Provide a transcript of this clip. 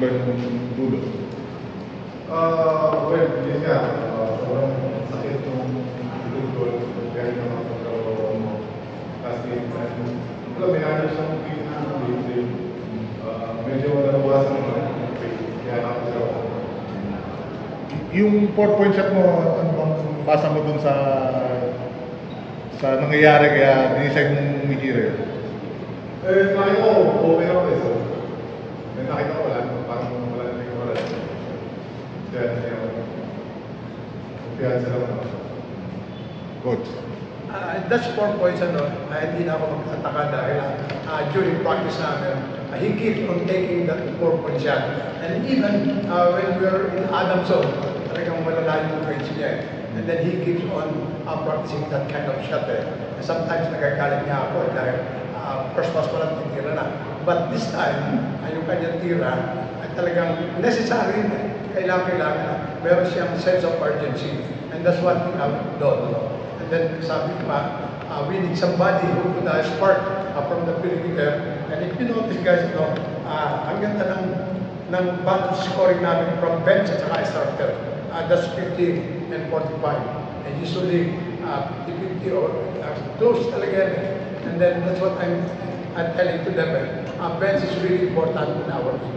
ba yung dulo? Well, yun nga, sobrang sakit yung tutol, kaya yung mga pagkaroon mo. Kasi, wala, may nanas ng pili, medyo nabawasan mo, kaya nakasaraw. Yung 4-point shot mo, ano bang basa mo dun sa nangyayari kaya dinisay mong umihira yun? Nakita ko, okay ako eh. So, nakita ko wala, parang wala na yung wala. Kaya kumpiyansa lang ako. Coach. That's 4 points, hindi na ako magtataka dahil during practice namin, he keeps on taking that 4-point shot. And even when we're in Adamson, talagang malala yung range niya. And then he keeps on practicing that kind of shot. And sometimes nagagalit niya ako dahil first pass pa lang titira na. But this time, yung kanyang tira ay talagang necessary na. Kailangan na. Meron siyang sense of urgency. And that's what we have done. And then sabi ko pa, we need somebody who could spark from the perimeter. And if you notice guys, ang ganda ng balance scoring namin from bench at saka starter. That's 50 and 45. And usually 50-50 or close talaga yan. And then that's what I'm telling to them. Bench is really important in our team.